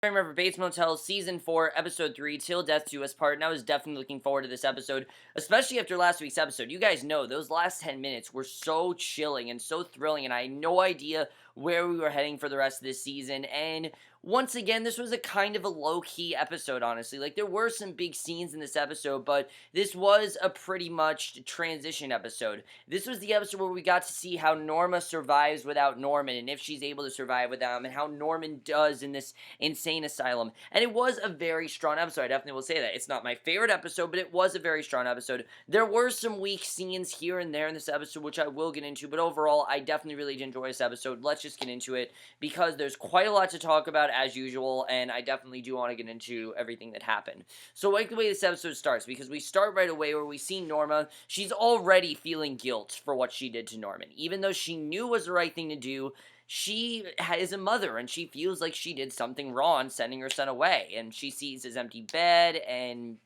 Remember Bates Motel Season 4, Episode 3, Till Death Do Us Part, and I was definitely looking forward to this episode, especially after last week's episode. You guys know, those last 10 minutes were so chilling and so thrilling, and I had no idea where we were heading for the rest of this season, and once again, this was a kind of a low-key episode, honestly. Like, there were some big scenes in this episode, but this was a pretty much transition episode. This was the episode where we got to see how Norma survives without Norman, and if she's able to survive without him, and how Norman does in this insane asylum. And it was a very strong episode. I definitely will say that. It's not my favorite episode, but it was a very strong episode. There were some weak scenes here and there in this episode, which I will get into, but overall, I definitely really did enjoy this episode. Let's just get into it, because there's quite a lot to talk about as usual, and I definitely do want to get into everything that happened. So, like the way this episode starts, because we start right away where we see Norma. She's already feeling guilt for what she did to Norman. Even though she knew was the right thing to do, she is a mother, and she feels like she did something wrong sending her son away, and she sees his empty bed, and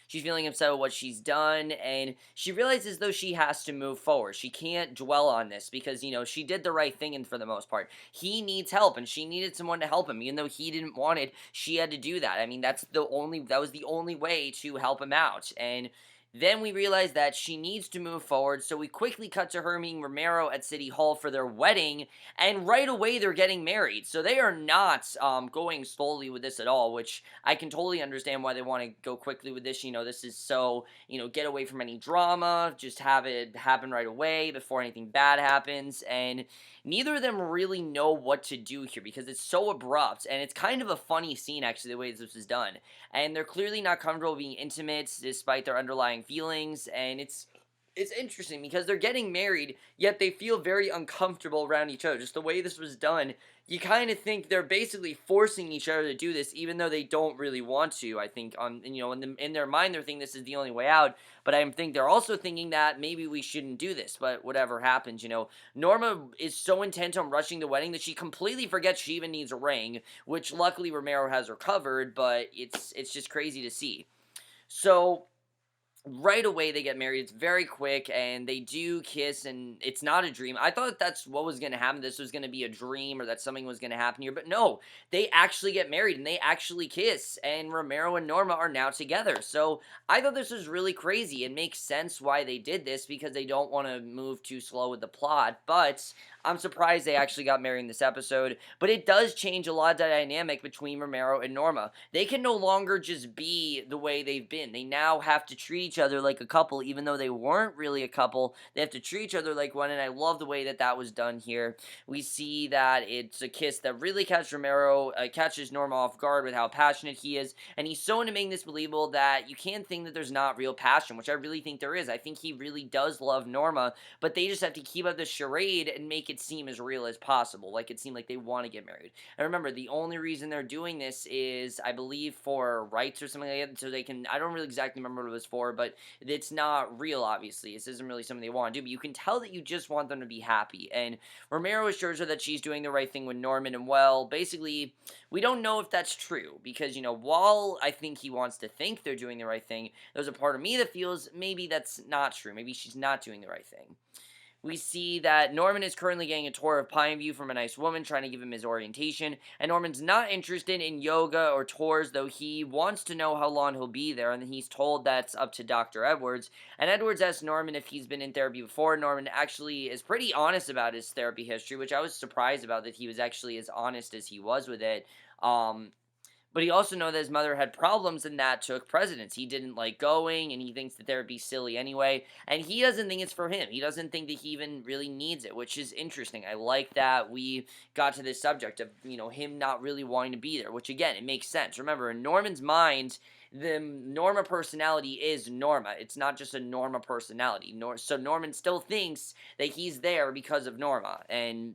she's feeling upset with what she's done, and she realizes, though, she has to move forward. She can't dwell on this because, she did the right thing, and for the most part. He needs help, and she needed someone to help him. Even though he didn't want it, she had to do that. I mean, that was the only way to help him out, and then we realize that she needs to move forward, so we quickly cut to her meeting Romero at City Hall for their wedding, and right away they're getting married. So they are not going slowly with this at all, which I can totally understand why they want to go quickly with this. This is so, get away from any drama, just have it happen right away before anything bad happens, and neither of them really know what to do here because it's so abrupt, and it's kind of a funny scene, actually, the way this is done. And they're clearly not comfortable being intimate despite their underlying feelings, and it's interesting because they're getting married, yet they feel very uncomfortable around each other. Just the way this was done, you kind of think they're basically forcing each other to do this, even though they don't really want to. I think in their mind, they're thinking this is the only way out. But I think they're also thinking that maybe we shouldn't do this. But whatever happens, Norma is so intent on rushing the wedding that she completely forgets she even needs a ring, which luckily Romero has recovered. But it's just crazy to see. So right away they get married. It's very quick, and they do kiss, and it's not a dream. I thought that's what was going to happen. This was going to be a dream, or that something was going to happen here, but no, they actually get married, and they actually kiss, and Romero and Norma are now together. So I thought this was really crazy. It makes sense why they did this, because they don't want to move too slow with the plot, but I'm surprised they actually got married in this episode. But it does change a lot of the dynamic between Romero and Norma. They can no longer just be the way they've been. They now have to treat each other like a couple, even though they weren't really a couple. They have to treat each other like one, and I love the way that that was done here. We see that it's a kiss that really catches Norma off guard with how passionate he is, and he's so into making this believable that you can't think that there's not real passion, which I really think there is. I think he really does love Norma, but they just have to keep up the charade and make it seem as real as possible, like it seemed like they want to get married. And remember, the only reason they're doing this is, I believe, for rights or something like that, so they can, I don't really exactly remember what it was for, but it's not real, obviously. This isn't really something they want to do, but you can tell that you just want them to be happy. And Romero assures her that she's doing the right thing with Norman, and well, basically, we don't know if that's true, because, while I think he wants to think they're doing the right thing, there's a part of me that feels maybe that's not true. Maybe she's not doing the right thing. We see that Norman is currently getting a tour of Pineview from a nice woman trying to give him his orientation, and Norman's not interested in yoga or tours, though he wants to know how long he'll be there, and he's told that's up to Dr. Edwards. And Edwards asks Norman if he's been in therapy before. Norman actually is pretty honest about his therapy history, which I was surprised about, that he was actually as honest as he was with it. But he also knows that his mother had problems, and that took precedence. He didn't like going, and he thinks that therapy is silly anyway, and he doesn't think it's for him. He doesn't think that he even really needs it, which is interesting. I like that we got to this subject of, him not really wanting to be there, which, again, it makes sense. Remember, in Norman's mind, the Norma personality is Norma. It's not just a Norma personality. So Norman still thinks that he's there because of Norma, and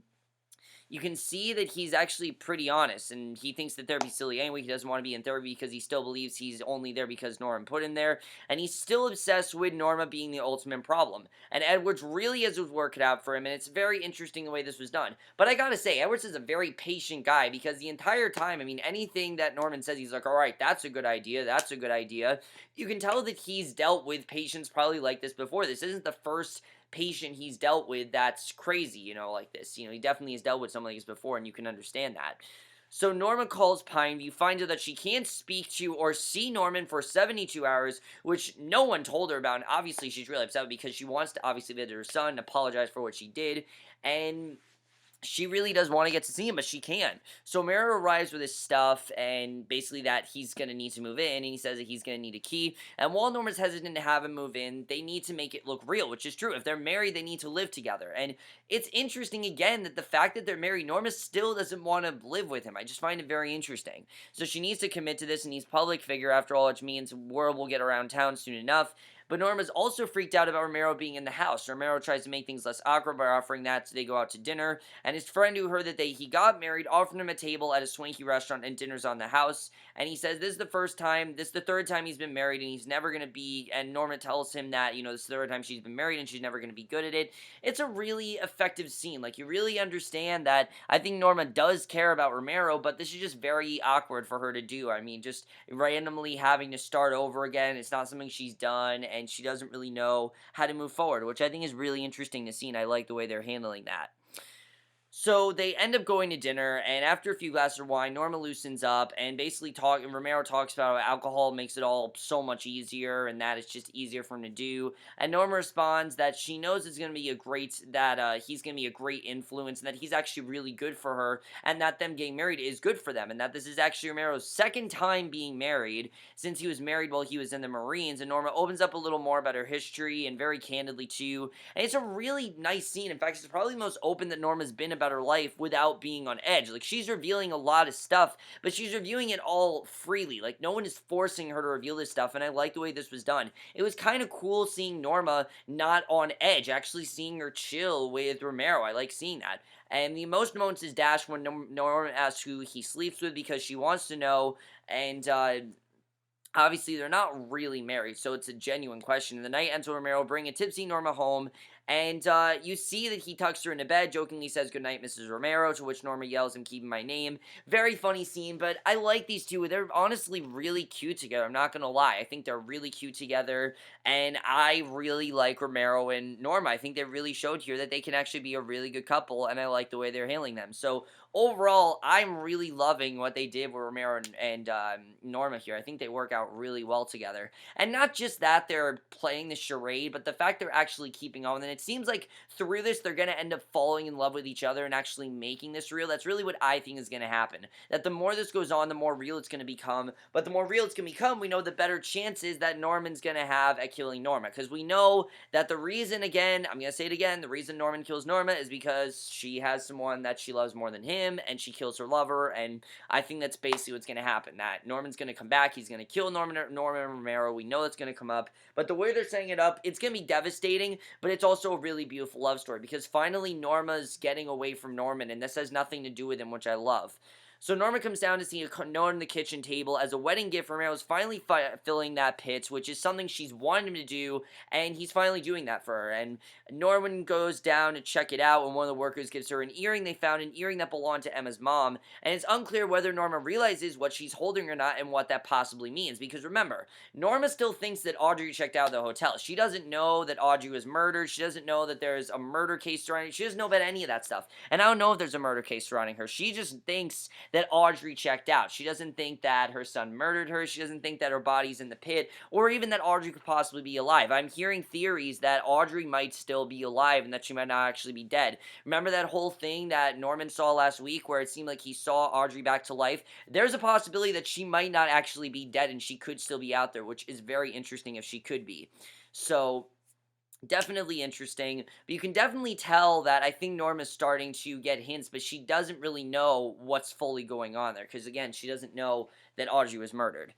you can see that he's actually pretty honest, and he thinks that therapy's silly anyway. He doesn't want to be in therapy because he still believes he's only there because Norman put him there, and he's still obsessed with Norma being the ultimate problem. And Edwards really has his work cut out for him, and it's very interesting the way this was done. But I gotta say, Edwards is a very patient guy, because the entire time, anything that Norman says, he's like, alright, that's a good idea, that's a good idea. You can tell that he's dealt with patients probably like this before. This isn't the first patient he's dealt with that's crazy, like this. He definitely has dealt with something like this before, and you can understand that. So Norma calls Pineview, finds out that she can't speak to or see Norman for 72 hours, which no one told her about. And obviously, she's really upset because she wants to obviously visit her son and apologize for what she did. And she really does want to get to see him, but she can't. So Mara arrives with his stuff, and basically that he's going to need to move in, and he says that he's going to need a key. And while Norma's hesitant to have him move in, they need to make it look real, which is true. If they're married, they need to live together. And it's interesting, again, that the fact that they're married, Norma still doesn't want to live with him. I just find it very interesting. So she needs to commit to this, and he's public figure, after all, which means word will get around town soon enough. But Norma's also freaked out about Romero being in the house. Romero tries to make things less awkward by offering that, so they go out to dinner. And his friend who heard that he got married offered him a table at a swanky restaurant and dinners on the house. And he says this is the third time he's been married, and he's never going to be, and Norma tells him that, this is the third time she's been married and she's never going to be good at it. It's a really effective scene. Like, you really understand that I think Norma does care about Romero, but this is just very awkward for her to do. I mean, just randomly having to start over again. It's not something she's done, and she doesn't really know how to move forward, which I think is really interesting to see, and I like the way they're handling that. So they end up going to dinner, and after a few glasses of wine, Norma loosens up and basically and Romero talks about how alcohol makes it all so much easier, and that it's just easier for him to do. And Norma responds that she knows it's going to be he's going to be a great influence, and that he's actually really good for her, and that them getting married is good for them, and that this is actually Romero's second time being married, since he was married while he was in the Marines. And Norma opens up a little more about her history, and very candidly too, and it's a really nice scene. In fact, it's probably the most open that Norma's been about her life without being on edge. Like, she's revealing a lot of stuff, but she's reviewing it all freely. Like, no one is forcing her to reveal this stuff, and I like the way this was done. It was kind of cool seeing Norma not on edge, actually seeing her chill with Romero. I like seeing that. And the emotional moments is Dash when Norma asks who he sleeps with, because she wants to know, and obviously, they're not really married, so it's a genuine question. The night ends with Romero bringing a tipsy Norma home, and you see that he tucks her into bed, jokingly says, "Good night, Mrs. Romero," to which Norma yells, "I'm keeping my name." Very funny scene, but I like these two. They're honestly really cute together, I'm not gonna lie. I think they're really cute together, and I really like Romero and Norma. I think they really showed here that they can actually be a really good couple, and I like the way they're handling them. So, overall, I'm really loving what they did with Romero and Norma here. I think they work out really well together. And not just that they're playing the charade, but the fact they're actually keeping on. And it seems like through this, they're going to end up falling in love with each other and actually making this real. That's really what I think is going to happen. That the more this goes on, the more real it's going to become. But the more real it's going to become, we know the better chances that Norman's going to have at killing Norma. Because we know that the reason, again, I'm going to say it again, the reason Norman kills Norma is because she has someone that she loves more than him, and she kills her lover. And I think that's basically what's going to happen. That Norman's going to come back, he's going to kill Norman Romero. We know that's going to come up. But the way they're setting it up, it's going to be devastating, but it's also a really beautiful love story, because finally Norma's getting away from Norman, and this has nothing to do with him, which I love. So Norma comes down to see a note on the kitchen table as a wedding gift. Romero's finally filling that pit, which is something she's wanted him to do, and he's finally doing that for her. And Norman goes down to check it out, and one of the workers gives her an earring. They found an earring that belonged to Emma's mom, and it's unclear whether Norma realizes what she's holding or not, and what that possibly means. Because remember, Norma still thinks that Audrey checked out of the hotel. She doesn't know that Audrey was murdered. She doesn't know that there's a murder case surrounding her. She doesn't know about any of that stuff. And I don't know if there's a murder case surrounding her. She just thinks that Audrey checked out. She doesn't think that her son murdered her. She doesn't think that her body's in the pit, or even that Audrey could possibly be alive. I'm hearing theories that Audrey might still be alive and that she might not actually be dead. Remember that whole thing that Norman saw last week where it seemed like he saw Audrey back to life? There's a possibility that she might not actually be dead and she could still be out there, which is very interesting if she could be. So, definitely interesting, but you can definitely tell that I think Norma's starting to get hints, but she doesn't really know what's fully going on there, because again, she doesn't know that Audrey was murdered.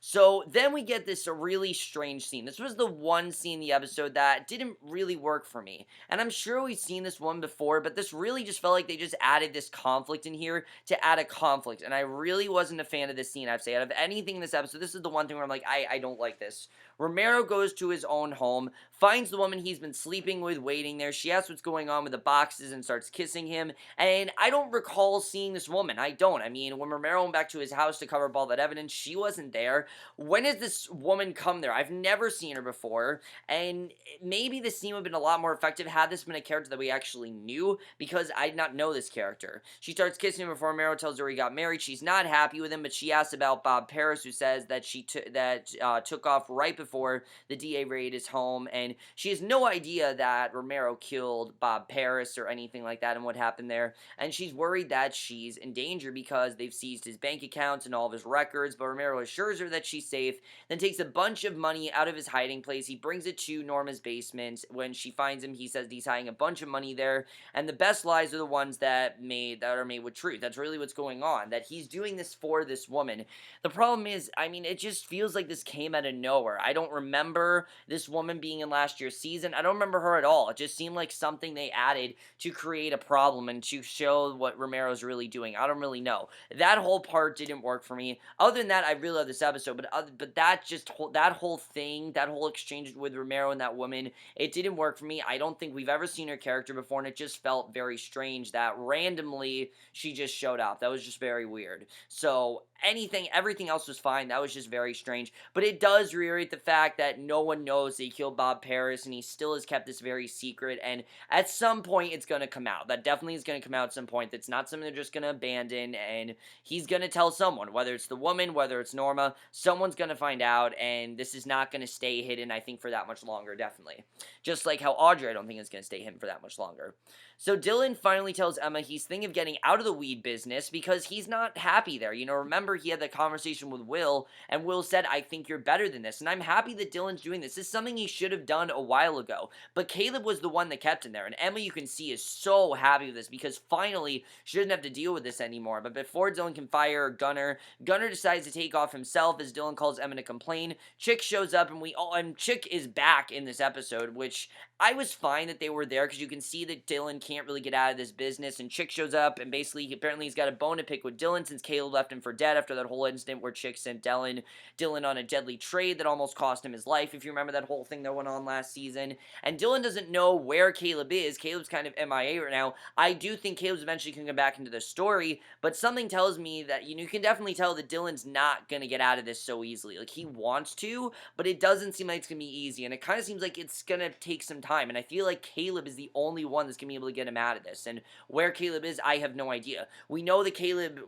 So then we get this really strange scene. This was the one scene in the episode that didn't really work for me. And I'm sure we've seen this one before, but this really just felt like they just added this conflict in here to add a conflict. And I really wasn't a fan of this scene, I'd say. Out of anything in this episode, this is the one thing where I'm like, I don't like this. Romero goes to his own home, finds the woman he's been sleeping with waiting there. She asks what's going on with the boxes and starts kissing him. And I don't recall seeing this woman. I don't. I mean, when Romero went back to his house to cover up all that evidence, she wasn't there. when has this woman come there? I've never seen her before, and maybe the scene would have been a lot more effective had this been a character that we actually knew, because I did not know this character. She starts kissing him before Romero tells her he got married. She's not happy with him, but she asks about Bob Paris, who says that took off right before the DA raided his home, and she has no idea that Romero killed Bob Paris or anything like that and what happened there, and she's worried that she's in danger because they've seized his bank accounts and all of his records, but Romero assures her that she's safe, then takes a bunch of money out of his hiding place. He brings it to Norma's basement. When she finds him, he says he's hiding a bunch of money there, and the best lies are the ones that are made with truth. That's really what's going on, that he's doing this for this woman. The problem is, I mean, it just feels like this came out of nowhere. I don't remember this woman being in last year's season. I don't remember her at all. It just seemed like something they added to create a problem and to show what Romero's really doing. I don't really know. That whole part didn't work for me. Other than that, I really love this episode, but that whole thing, that whole exchange with Romero and that woman, it didn't work for me. I don't think we've ever seen her character before, and it just felt very strange that randomly she just showed up. That was just very weird. So everything else was fine. That was just very strange. But it does reiterate the fact that no one knows that he killed Bob Paris, and he still has kept this very secret, and at some point it's going to come out. That definitely is going to come out at some point. That's not something they're just going to abandon, and he's going to tell someone, whether it's the woman, whether it's Norma, someone's going to find out, and this is not going to stay hidden, I think, for that much longer, definitely. Just like how Audrey, I don't think, is going to stay hidden for that much longer. So Dylan finally tells Emma he's thinking of getting out of the weed business because he's not happy there. You know, remember he had that conversation with Will, and Will said, I think you're better than this, and I'm happy that Dylan's doing this. This is something he should have done a while ago, but Caleb was the one that kept him there, and Emma, you can see, is so happy with this because finally she doesn't have to deal with this anymore. But before Dylan can fire Gunner decides to take off himself as Dylan calls Emma to complain. Chick shows up, and Chick is back in this episode, which I was fine that they were there because you can see that Dylan can't really get out of this business, and Chick shows up, and basically, apparently he's got a bone to pick with Dylan since Caleb left him for dead after that whole incident where Chick sent Dylan on a deadly trade that almost cost him his life, if you remember that whole thing that went on last season. And Dylan doesn't know where Caleb is. Caleb's kind of MIA right now. I do think Caleb's eventually going to come back into the story, but something tells me that, you can definitely tell that Dylan's not going to get out of this so easily. Like, he wants to, but it doesn't seem like it's going to be easy, and it kind of seems like it's going to take some time, and I feel like Caleb is the only one that's going to be able to get him out of this, and where Caleb is, I have no idea. We know that Caleb,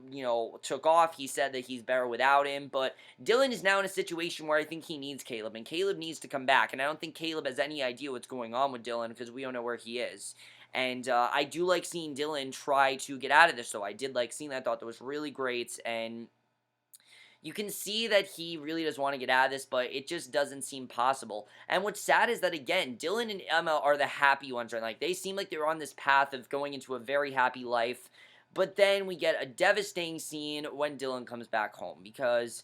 took off. He said that he's better without him, but Dylan is now in a situation where I think he needs Caleb, and Caleb needs to come back, and I don't think Caleb has any idea what's going on with Dylan because we don't know where he is. And I do like seeing Dylan try to get out of this, though. I did like seeing that. I thought that was really great, and you can see that he really does want to get out of this, but it just doesn't seem possible. And what's sad is that, again, Dylan and Emma are the happy ones, right? Like, they seem like they're on this path of going into a very happy life, but then we get a devastating scene when Dylan comes back home, because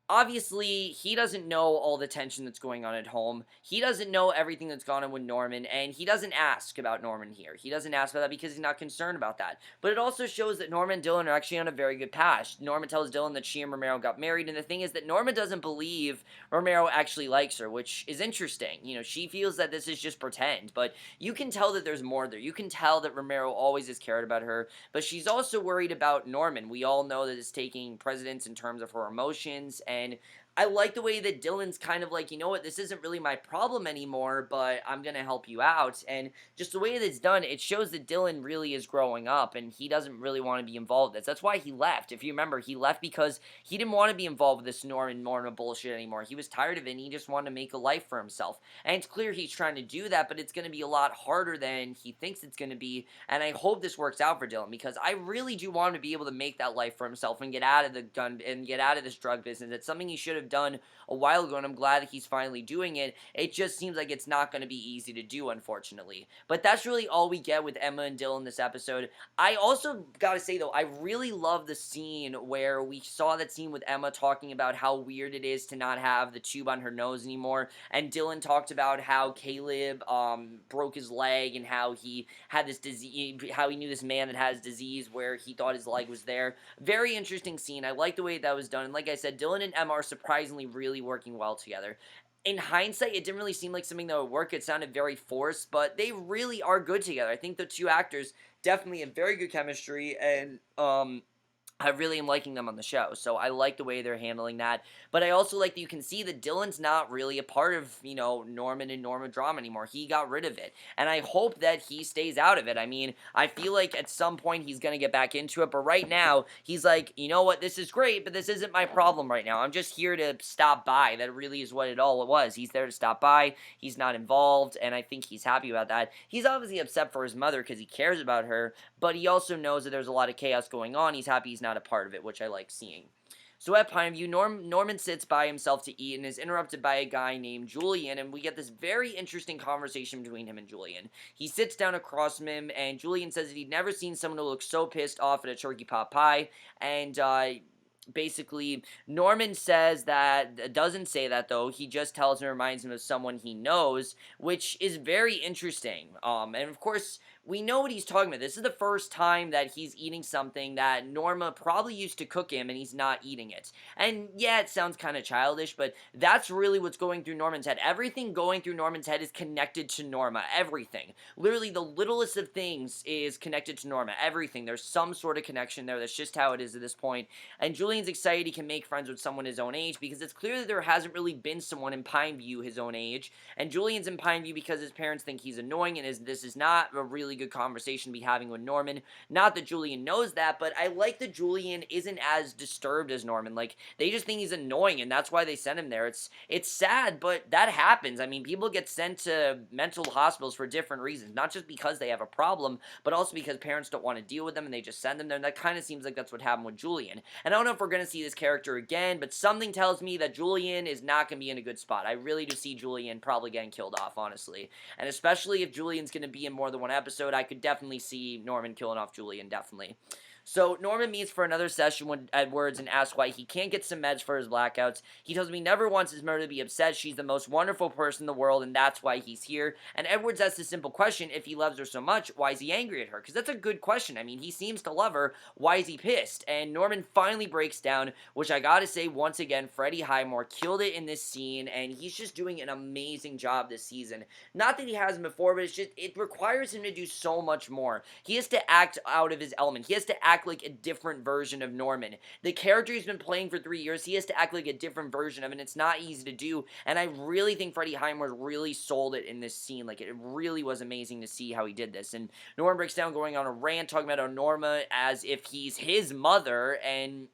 obviously, he doesn't know all the tension that's going on at home. He doesn't know everything that's gone on with Norman, and he doesn't ask about Norman here. He doesn't ask about that because he's not concerned about that. But it also shows that Norma and Dylan are actually on a very good path. Norma tells Dylan that she and Romero got married, and the thing is that Norma doesn't believe Romero actually likes her, which is interesting. She feels that this is just pretend, but you can tell that there's more there. You can tell that Romero always has cared about her, but she's also worried about Norman. We all know that it's taking precedence in terms of her emotions, and I like the way that Dylan's kind of like, you know what, this isn't really my problem anymore, but I'm going to help you out. And just the way that it's done, it shows that Dylan really is growing up, and he doesn't really want to be involved in this. That's why he left. If you remember, he left because he didn't want to be involved with this Norma bullshit anymore. He was tired of it, and he just wanted to make a life for himself. And it's clear he's trying to do that, but it's going to be a lot harder than he thinks it's going to be. And I hope this works out for Dylan, because I really do want him to be able to make that life for himself and get out of the gun and get out of this drug business. It's something he should have done a while ago, and I'm glad that he's finally doing it. It just seems like it's not going to be easy to do, unfortunately. But that's really all we get with Emma and Dylan this episode. I also gotta say, though, I really love the scene where we saw that scene with Emma talking about how weird it is to not have the tube on her nose anymore, and Dylan talked about how Caleb broke his leg and how he had this disease, how he knew this man that has disease where he thought his leg was there. Very interesting scene. I like the way that was done, and like I said, Dylan and Emma are surprisingly really working well together. In hindsight, it didn't really seem like something that would work. It sounded very forced, but they really are good together. I think the two actors definitely have very good chemistry, and I really am liking them on the show, so I like the way they're handling that. But I also like that you can see that Dylan's not really a part of, Norman and Norma drama anymore. He got rid of it. And I hope that he stays out of it. I mean, I feel like at some point he's going to get back into it, but right now, he's like, you know what, this is great, but this isn't my problem right now. I'm just here to stop by. That really is what it all was. He's there to stop by. He's not involved, and I think he's happy about that. He's obviously upset for his mother because he cares about her, but he also knows that there's a lot of chaos going on. He's happy he's not a part of it, which I like seeing. So at Pineview, Norman sits by himself to eat and is interrupted by a guy named Julian, and we get this very interesting conversation between him and Julian. He sits down across from him, and Julian says that he'd never seen someone who looks so pissed off at a turkey pot pie, and basically, Norman says that, doesn't say that though, he just tells and reminds him of someone he knows, which is very interesting, and of course, we know what he's talking about. This is the first time that he's eating something that Norma probably used to cook him, and he's not eating it. And yeah, it sounds kind of childish, but that's really what's going through Norman's head. Everything going through Norman's head is connected to Norma. Everything. Literally, the littlest of things is connected to Norma. Everything. There's some sort of connection there. That's just how it is at this point. And Julian's excited he can make friends with someone his own age, because it's clear that there hasn't really been someone in Pineview his own age. And Julian's in Pineview because his parents think he's annoying, and this is not a really good conversation to be having with Norman. Not that Julian knows that, but I like that Julian isn't as disturbed as Norman. Like, they just think he's annoying, and that's why they sent him there. It's sad, but that happens. I mean, people get sent to mental hospitals for different reasons, not just because they have a problem, but also because parents don't want to deal with them, and they just send them there, and that kind of seems like that's what happened with Julian. And I don't know if we're going to see this character again, but something tells me that Julian is not going to be in a good spot. I really do see Julian probably getting killed off, honestly. And especially if Julian's going to be in more than one episode, I could definitely see Norman killing off Julian, definitely. So Norman meets for another session with Edwards and asks why he can't get some meds for his blackouts. He tells him he never wants his mother to be upset. She's the most wonderful person in the world, and that's why he's here. And Edwards asks a simple question: if he loves her so much, why is he angry at her? Because that's a good question. I mean, he seems to love her. Why is he pissed? And Norman finally breaks down, which I gotta say, once again, Freddie Highmore killed it in this scene, and he's just doing an amazing job this season. Not that he hasn't before, but it requires him to do so much more. He has to act out of his element. He has to act like a different version of Norman. The character he's been playing for 3 years, he has to act like a different version of it, and it's not easy to do, and I really think Freddie Highmore really sold it in this scene. Like, it really was amazing to see how he did this, and Norman breaks down going on a rant, talking about Norma as if he's his mother, and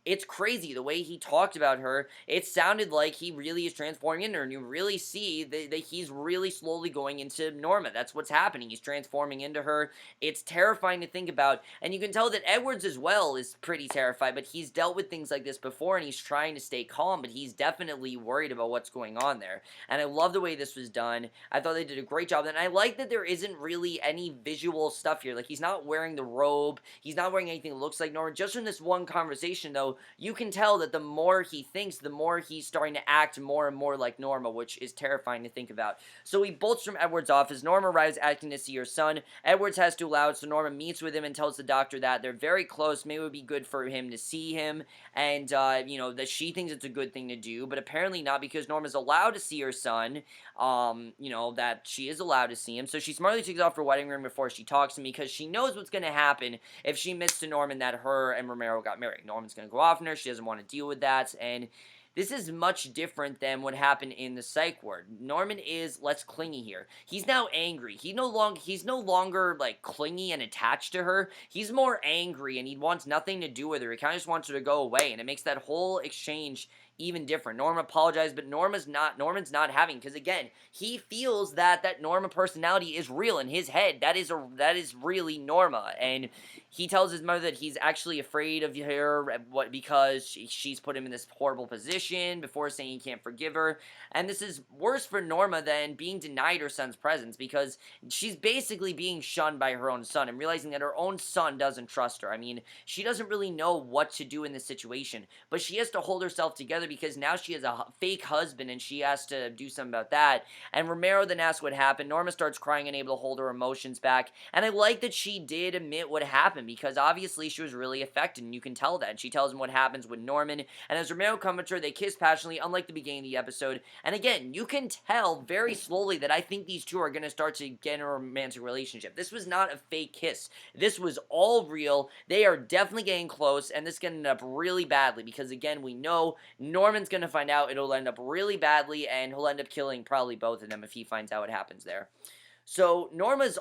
it's crazy the way he talked about her. It sounded like he really is transforming into her, and you really see that he's really slowly going into Norma. That's what's happening. He's transforming into her. It's terrifying to think about, and you can tell that Edwards as well is pretty terrified, but he's dealt with things like this before, and he's trying to stay calm, but he's definitely worried about what's going on there, and I love the way this was done. I thought they did a great job, and I like that there isn't really any visual stuff here. Like, he's not wearing the robe. He's not wearing anything that looks like Norma. Just from this one conversation, though, you can tell that the more he thinks, the more he's starting to act more and more like Norma, which is terrifying to think about. So he bolts from Edwards' office. Norma arrives asking to see her son. Edwards has to allow it, so Norma meets with him and tells the doctor that they're very close. Maybe it would be good for him to see him, and, that she thinks it's a good thing to do, but apparently not, because Norma's allowed to see her son, that she is allowed to see him. So she smartly takes off her wedding ring before she talks to me, because she knows what's going to happen if she admits to Norman that her and Romero got married. Norman's going to go off on her. She doesn't want to deal with that, and this is much different than what happened in the psych ward. Norman is less clingy here. He's now angry. He's no longer like clingy and attached to her. He's more angry, and he wants nothing to do with her. He kind of just wants her to go away, and it makes that whole exchange even different. Norma apologized, but Norman's not having, because again, he feels that Norma personality is real in his head. That is really Norma, and he tells his mother that he's actually afraid of her because she's put him in this horrible position before saying he can't forgive her. And this is worse for Norma than being denied her son's presence, because she's basically being shunned by her own son and realizing that her own son doesn't trust her. I mean, she doesn't really know what to do in this situation, but she has to hold herself together, together because now she has a fake husband and she has to do something about that. And Romero then asks what happened. Norma starts crying, unable to hold her emotions back. And I like that she did admit what happened because obviously she was really affected, and you can tell that. And she tells him what happens with Norman. And as Romero comforts her, they kiss passionately, unlike the beginning of the episode. And again, you can tell very slowly that I think these two are going to start to get in a romantic relationship. This was not a fake kiss. This was all real. They are definitely getting close, and this is going to end up really badly because, again, we know Norman's going to find out. It'll end up really badly, and he'll end up killing probably both of them if he finds out what happens there. So Norman's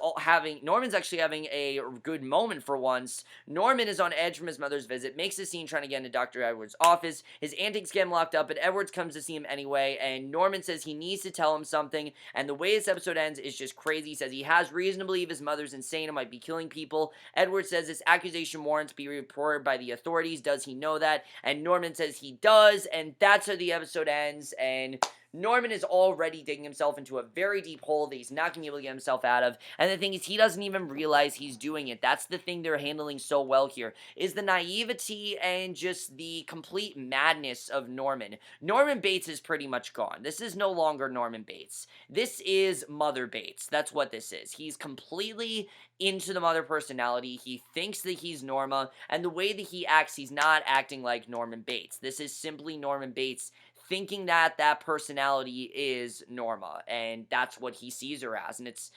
actually having a good moment for once. Norman is on edge from his mother's visit, makes a scene trying to get into Dr. Edwards' office. His antics get him locked up, but Edwards comes to see him anyway, and Norman says he needs to tell him something, and the way this episode ends is just crazy. He says he has reason to believe his mother's insane and might be killing people. Edwards says this accusation warrants be reported by the authorities. Does he know that? And Norman says he does, and that's how the episode ends, and Norman is already digging himself into a very deep hole that he's not going to be able to get himself out of, and the thing is, he doesn't even realize he's doing it. That's the thing they're handling so well here, is the naivety and just the complete madness of Norman. Norman Bates is pretty much gone. This is no longer Norman Bates. This is Mother Bates. That's what this is. He's completely into the mother personality. He thinks that he's Norma, and the way that he acts, he's not acting like Norman Bates. This is simply Norman Bates thinking that that personality is Norma, and that's what he sees her as, and it's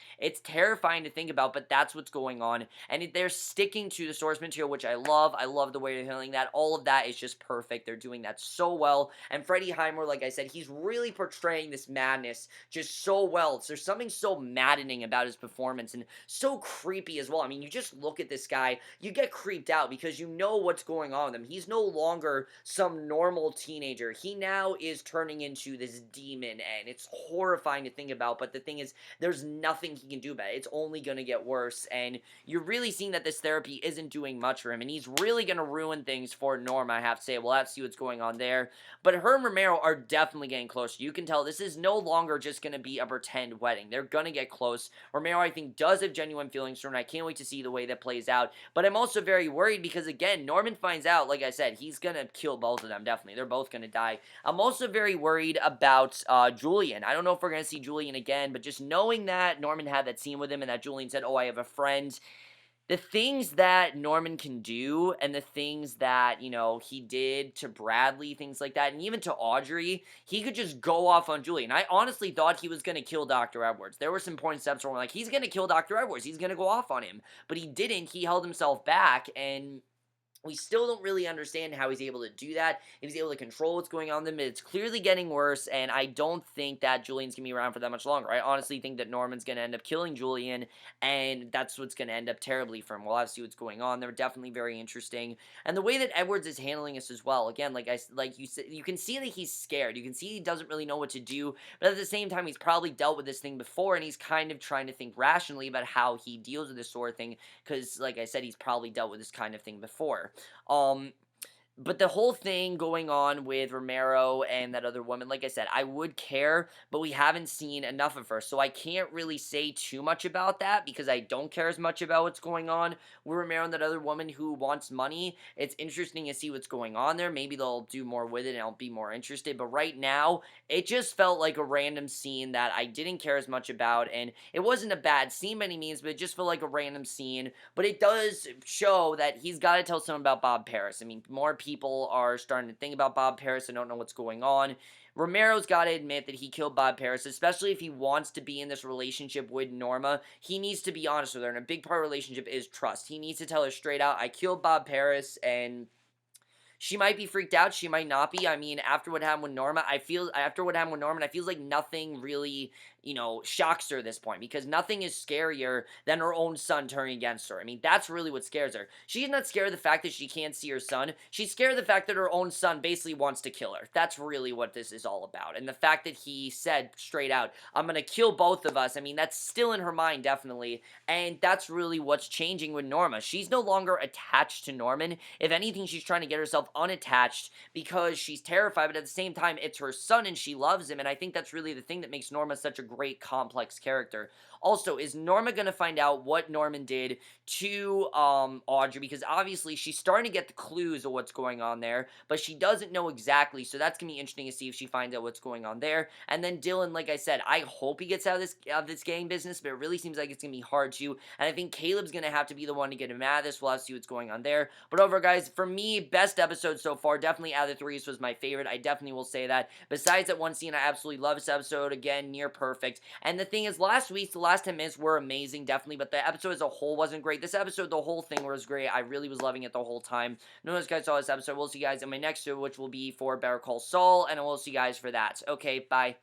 terrifying to think about, but that's what's going on, and they're sticking to the source material, which I love. I love the way they're handling that. All of that is just perfect. They're doing that so well, and Freddie Highmore, like I said, he's really portraying this madness just so well. There's something so maddening about his performance, and so creepy as well. I mean, you just look at this guy, you get creeped out, because you know what's going on with him. He's no longer some normal teenager. He now is turning into this demon, and it's horrifying to think about, but the thing is, there's nothing he can do about it. It's only going to get worse, and you're really seeing that this therapy isn't doing much for him, and he's really going to ruin things for Norma, I have to say. We'll have to see what's going on there, but her and Romero are definitely getting close. You can tell this is no longer just going to be a pretend wedding. They're going to get close. Romero, I think, does have genuine feelings for her, and I can't wait to see the way that plays out, but I'm also very worried because, again, Norman finds out, like I said, he's going to kill both of them, definitely. They're both going to die. I'm also very worried about Julian. I don't know if we're going to see Julian again, but just knowing that Norman had that scene with him and that Julian said, oh, I have a friend, the things that Norman can do and the things that, you know, he did to Bradley, things like that, and even to Audrey, he could just go off on Julian. I honestly thought he was going to kill Dr. Edwards. There were some point steps where I'm like, he's going to kill Dr. Edwards. He's going to go off on him. But he didn't. He held himself back, and we still don't really understand how he's able to do that. If he's able to control what's going on with him, it's clearly getting worse, and I don't think that Julian's going to be around for that much longer. I honestly think that Norman's going to end up killing Julian, and that's what's going to end up terribly for him. We'll have to see what's going on. They're definitely very interesting. And the way that Edwards is handling this as well, again, like you said, you can see that he's scared. You can see he doesn't really know what to do, but at the same time, he's probably dealt with this thing before, and he's kind of trying to think rationally about how he deals with this sort of thing, because, like I said, he's probably dealt with this kind of thing before. But the whole thing going on with Romero and that other woman, like I said, I would care, but we haven't seen enough of her, so I can't really say too much about that because I don't care as much about what's going on with Romero and that other woman who wants money. It's interesting to see what's going on there. Maybe they'll do more with it and I'll be more interested, but right now, it just felt like a random scene that I didn't care as much about, and it wasn't a bad scene by any means, but it just felt like a random scene, but it does show that he's got to tell someone about Bob Paris. I mean, more people are starting to think about Bob Paris and don't know what's going on. Romero's got to admit that he killed Bob Paris, especially if he wants to be in this relationship with Norma. He needs to be honest with her, and a big part of the relationship is trust. He needs to tell her straight out, I killed Bob Paris, and she might be freaked out. She might not be. I mean, after what happened with Norma, I feel like nothing really, you know, shocks her at this point, because nothing is scarier than her own son turning against her. I mean, that's really what scares her. She's not scared of the fact that she can't see her son. She's scared of the fact that her own son basically wants to kill her. That's really what this is all about. And the fact that he said straight out, I'm going to kill both of us, I mean, that's still in her mind, definitely. And that's really what's changing with Norma. She's no longer attached to Norman. If anything, she's trying to get herself herself unattached because she's terrified, but at the same time, it's her son and she loves him, and I think that's really the thing that makes Norma such a great, complex character. Also, is Norma gonna find out what Norman did to, Audrey? Because obviously she's starting to get the clues of what's going on there, but she doesn't know exactly, so that's gonna be interesting to see if she finds out what's going on there. And then Dylan, like I said, I hope he gets out of this gang business, but it really seems like it's gonna be hard to, and I think Caleb's gonna have to be the one to get him out of this. We'll have to see what's going on there. But overall, guys, for me, best episode so far, definitely out of the three, this was my favorite. I definitely will say that. Besides that one scene, I absolutely love this episode. Again, near perfect. And the thing is, last week's, the last 10 minutes were amazing, definitely, but the episode as a whole wasn't great. This episode, the whole thing was great. I really was loving it the whole time. No one guys saw this episode. We'll see you guys in my next video, which will be for Better Call Saul, and we'll see you guys for that. Okay, bye.